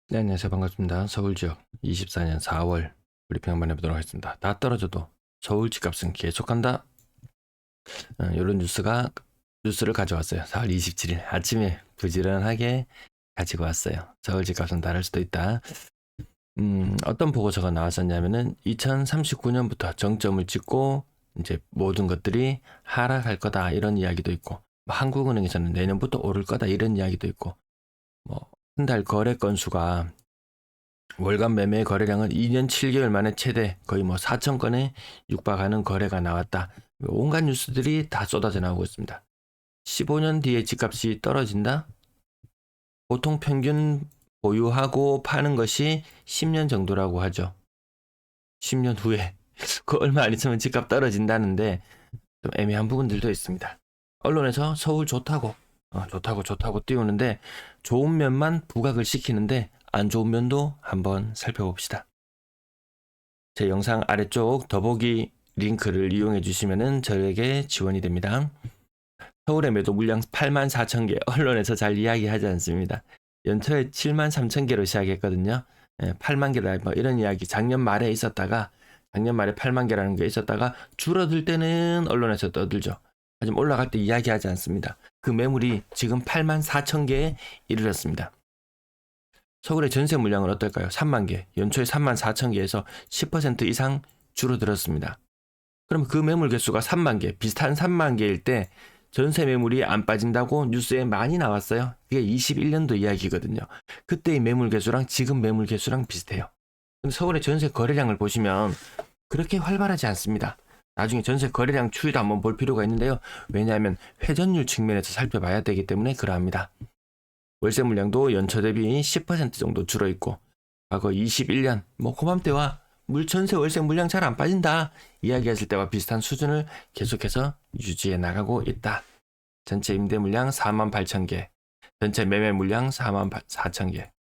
네, 안녕하세요. 반갑습니다. 서울 지역 24년 4월 브리핑 한번 해보도록 하겠습니다. 다 떨어져도 서울 집값은 계속한다. 이런 뉴스를 가져왔어요. 4월 27일 아침에 부지런하게 가지고 왔어요. 서울 집값은 다를 수도 있다. 어떤 보고서가 나왔었냐면은 2039년부터 정점을 찍고 이제 모든 것들이 하락할 거다 이런 이야기도 있고, 한국은행에서는 내년부터 오를 거다 이런 이야기도 있고, 한 달 거래 건수가 월간 매매 거래량은 2년 7개월 만에 최대 거의 4천 건에 육박하는 거래가 나왔다. 온갖 뉴스들이 다 쏟아져 나오고 있습니다. 15년 뒤에 집값이 떨어진다? 보통 평균 보유하고 파는 것이 10년 정도라고 하죠. 10년 후에 그 얼마 안 있으면 집값 떨어진다는데 좀 애매한 부분들도 있습니다. 언론에서 서울 좋다고 띄우는데 좋은 면만 부각을 시키는데 안 좋은 면도 한번 살펴봅시다. 제 영상 아래쪽 더보기 링크를 이용해 주시면 저에게 지원이 됩니다. 서울의 매도 물량 84,000개, 언론에서 잘 이야기하지 않습니다. 연초에 73,000개로 시작했거든요. 8만 개다 이런 이야기 작년 말에 8만 개라는 게 있었다가 줄어들 때는 언론에서 떠들죠. 하지만 올라갈 때 이야기하지 않습니다. 그 매물이 지금 84,000개에 이르렀습니다. 서울의 전세 물량은 어떨까요? 3만 개, 연초에 34,000개에서 10% 이상 줄어들었습니다. 그럼 그 매물 개수가 3만 개, 비슷한 3만 개일 때 전세 매물이 안 빠진다고 뉴스에 많이 나왔어요. 그게 21년도 이야기거든요. 그때의 매물 개수랑 지금 매물 개수랑 비슷해요. 근데 서울의 전세 거래량을 보시면 그렇게 활발하지 않습니다. 나중에 전세 거래량 추이도 한번 볼 필요가 있는데요. 왜냐하면 회전율 측면에서 살펴봐야 되기 때문에 그러합니다. 월세 물량도 연초 대비 10% 정도 줄어있고, 과거 21년 그맘때와 전세 월세 물량 잘 안 빠진다 이야기했을 때와 비슷한 수준을 계속해서 유지해 나가고 있다. 전체 임대 물량 48,000개, 전체 매매 물량 44,000개.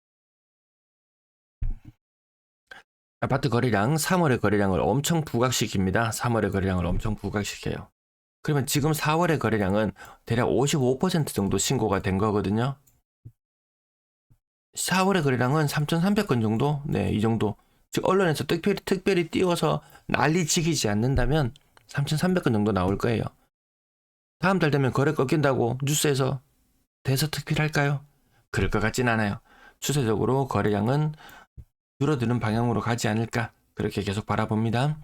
아파트 거래량 3월의 거래량을 엄청 부각시킵니다. 3월의 거래량을 엄청 부각시켜요. 그러면 지금 4월의 거래량은 대략 55% 정도 신고가 된 거거든요. 4월의 거래량은 3,300건 정도? 네, 이 정도. 즉 언론에서 특별히 띄워서 난리 치기지 않는다면 3,300건 정도 나올 거예요. 다음 달 되면 거래 꺾인다고 뉴스에서 대서특필할까요? 그럴 것 같진 않아요. 추세적으로 거래량은 줄어드는 방향으로 가지 않을까, 그렇게 계속 바라봅니다.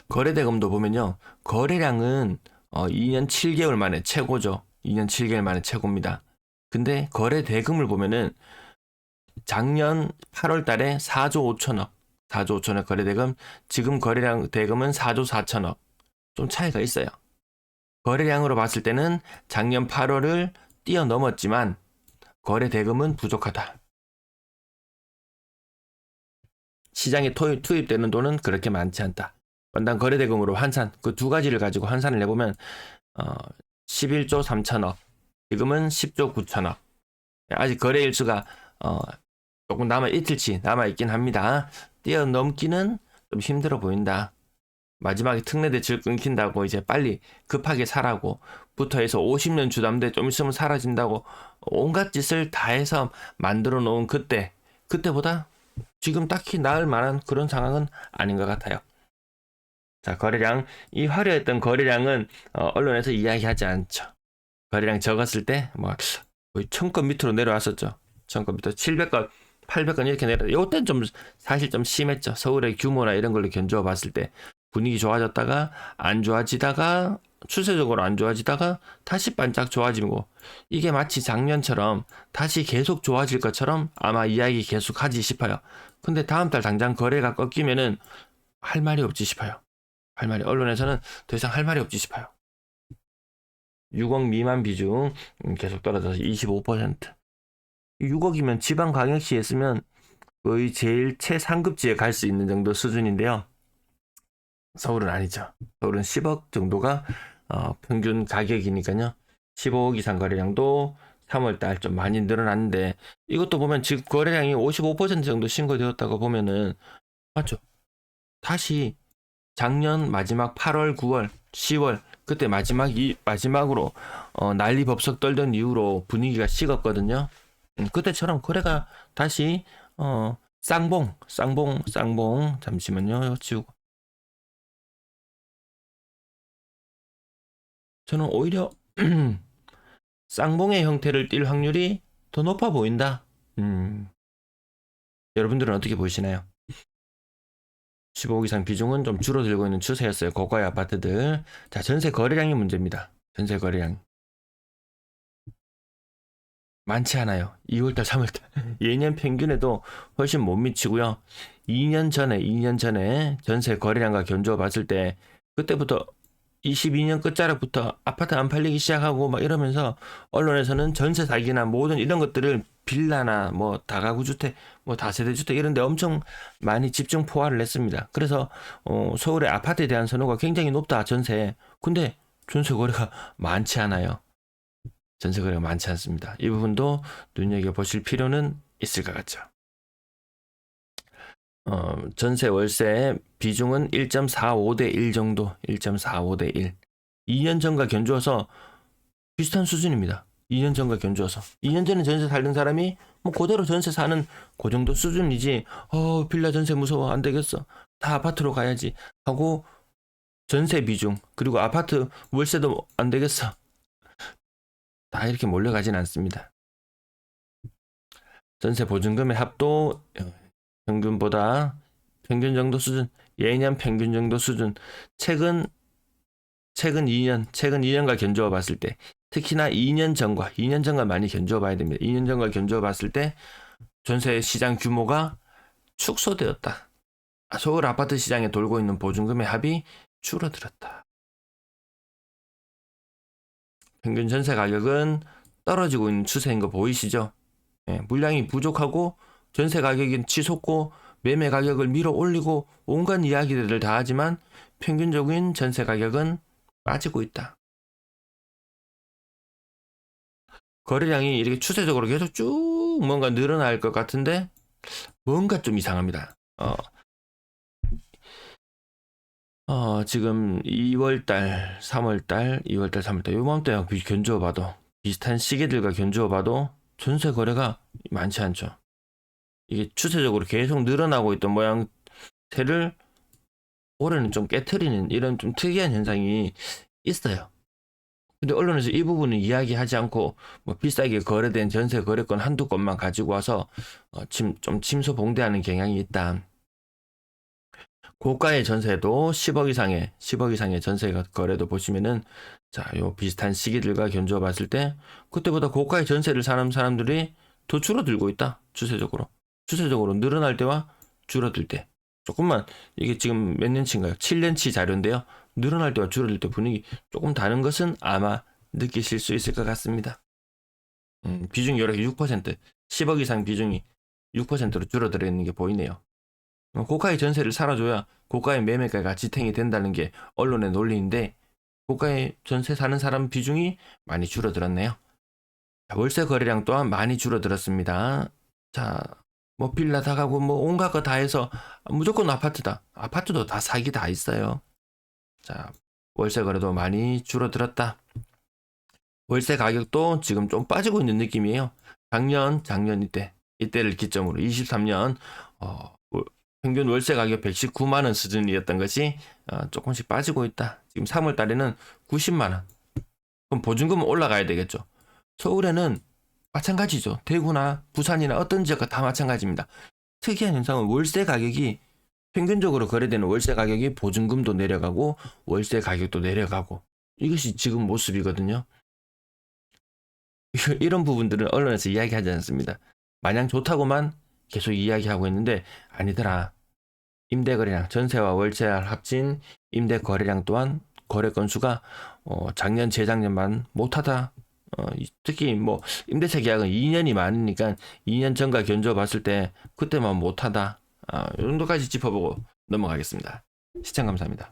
거래대금도 보면요, 거래량은 2년 7개월 만에 최고죠. 2년 7개월 만에 최고입니다. 근데 거래대금을 보면은 작년 8월 달에 4조 5천억, 4조 5천억 거래대금, 지금 거래량 대금은 4조 4천억. 좀 차이가 있어요. 거래량으로 봤을 때는 작년 8월을 뛰어넘었지만 거래대금은 부족하다. 시장에 투입되는 돈은 그렇게 많지 않다. 원당 거래대금으로 환산, 그 두 가지를 가지고 환산을 해보면 11조 3천억, 지금은 10조 9천억. 아직 거래 일수가 조금 이틀치 남아있긴 합니다. 뛰어넘기는 좀 힘들어 보인다. 마지막에 특례 대출 끊긴다고 이제 빨리 급하게 사라고 부터해서 50년 주담대 좀 있으면 사라진다고 온갖 짓을 다 해서 만들어 놓은 그때보다 지금 딱히 나을 만한 그런 상황은 아닌 것 같아요. 자, 거래량, 이 화려했던 거래량은 언론에서 이야기하지 않죠. 거래량 적었을 때 거의 1000건 밑으로 내려왔었죠. 1000건 밑으로 700건 800건 이렇게 내려. 이때는 좀 사실 좀 심했죠. 서울의 규모나 이런 걸로 견주어 봤을 때 분위기 좋아졌다가 안 좋아지다가 추세적으로 안 좋아지다가 다시 반짝 좋아지고, 이게 마치 작년처럼 다시 계속 좋아질 것처럼 아마 이야기 계속 하지 싶어요. 근데 다음 달 당장 거래가 꺾이면은 할 말이 없지 싶어요. 언론에서는 더 이상 할 말이 없지 싶어요. 6억 미만 비중 계속 떨어져서 25%. 6억이면 지방광역시에 쓰면 거의 제일 최상급지에 갈 수 있는 정도 수준인데요. 서울은 아니죠. 서울은 10억 정도가 평균 가격이니까요. 15억 이상 거래량도 3월달 좀 많이 늘어났는데, 이것도 보면 지금 거래량이 55% 정도 신고되었다고 보면은 맞죠. 다시 작년 마지막 8월, 9월, 10월 그때 마지막으로 난리 법석 떨던 이후로 분위기가 식었거든요. 그때처럼 거래가 다시 쌍봉 잠시만요. 지우고. 저는 오히려 쌍봉의 형태를 띌 확률이 더 높아 보인다. 여러분들은 어떻게 보시나요? 15억 이상 비중은 좀 줄어들고 있는 추세였어요. 고가의 아파트들. 자, 전세 거래량이 문제입니다. 전세 거래량 많지 않아요. 2월달, 3월달 예년 평균에도 훨씬 못 미치고요. 2년 전에 전세 거래량과 견주어 봤을 때 그때부터 22년 끝자락부터 아파트 안 팔리기 시작하고 막 이러면서 언론에서는 전세 사기나 모든 이런 것들을 빌라나 뭐 다가구 주택, 뭐 다세대 주택 이런 데 엄청 많이 집중 포화를 했습니다. 그래서 서울의 아파트에 대한 선호가 굉장히 높다, 전세. 근데 전세 거래가 많지 않아요. 전세 거래가 많지 않습니다. 이 부분도 눈여겨보실 필요는 있을 것 같죠. 전세 월세 비중은 1.45대 1 정도, 1.45대 1. 2년 전과 견주어서 비슷한 수준입니다. 2년 전과 견주어서. 2년 전에 전세 살던 사람이 뭐 그대로 전세 사는 그 정도 수준이지, 빌라 전세 무서워, 안 되겠어, 다 아파트로 가야지 하고 전세 비중, 그리고 아파트 월세도 안 되겠어, 다 이렇게 몰려가진 않습니다. 전세 보증금의 합도 평균 정도 수준, 예년 평균 정도 수준. 최근 2년과 견주어 봤을 때, 특히나 2년 전과 많이 견주어 봐야 됩니다. 2년 전과 견주어 봤을 때 전세 시장 규모가 축소되었다. 서울 아파트 시장에 돌고 있는 보증금의 합이 줄어들었다. 평균 전세 가격은 떨어지고 있는 추세인 거 보이시죠? 물량이 부족하고 전세 가격이 치솟고 매매 가격을 밀어 올리고 온갖 이야기들을 다 하지만 평균적인 전세 가격은 빠지고 있다. 거래량이 이렇게 추세적으로 계속 쭉 뭔가 늘어날 것 같은데 뭔가 좀 이상합니다. 지금 2월달, 3월달 요맘때랑 견주어 봐도, 비슷한 시기들과 견주어 봐도 전세 거래가 많지 않죠. 이게 추세적으로 계속 늘어나고 있던 모양새를 올해는 좀 깨트리는 이런 좀 특이한 현상이 있어요. 근데 언론에서 이 부분을 이야기하지 않고 뭐 비싸게 거래된 전세 거래권 한두 건만 가지고 와서 좀 침소봉대하는 경향이 있다. 고가의 전세도 10억 이상의 전세 거래도 보시면은, 자, 요 비슷한 시기들과 견주어 봤을 때 그때보다 고가의 전세를 사는 사람들이 더 줄어들고 있다. 추세적으로 늘어날 때와 줄어들 때, 조금만, 이게 지금 몇 년치인가요? 7년치 자료인데요. 늘어날 때와 줄어들 때 분위기 조금 다른 것은 아마 느끼실 수 있을 것 같습니다. 비중이 이렇게 6%, 10억 이상 비중이 6%로 줄어들어 있는 게 보이네요. 고가의 전세를 살아줘야 고가의 매매가가 지탱이 된다는 게 언론의 논리인데, 고가의 전세 사는 사람 비중이 많이 줄어들었네요. 월세 거래량 또한 많이 줄어들었습니다. 자, 뭐 빌라 다 가고 뭐 온갖 거 다 해서 무조건 아파트다. 아파트도 다 사기 다 있어요. 자, 월세 거래도 많이 줄어들었다. 월세 가격도 지금 좀 빠지고 있는 느낌이에요. 작년 이때를 기점으로 23년 평균 월세 가격 119만 원 수준이었던 것이 조금씩 빠지고 있다. 지금 3월 달에는 90만 원. 그럼 보증금은 올라가야 되겠죠. 서울에는 마찬가지죠. 대구나 부산이나 어떤 지역과 다 마찬가지입니다. 특이한 현상은 월세 가격이, 평균적으로 거래되는 월세 가격이 보증금도 내려가고 월세 가격도 내려가고, 이것이 지금 모습이거든요. 이런 부분들은 언론에서 이야기하지 않습니다. 마냥 좋다고만 계속 이야기하고 있는데 아니더라. 임대 거래량, 전세와 월세를 합친 임대 거래량 또한 거래 건수가 작년 재작년만 못하다. 특히 뭐 임대차 계약은 2년이 많으니까 2년 전과 견주어 봤을 때 그때만 못하다. 이 정도까지 짚어보고 넘어가겠습니다. 시청 감사합니다.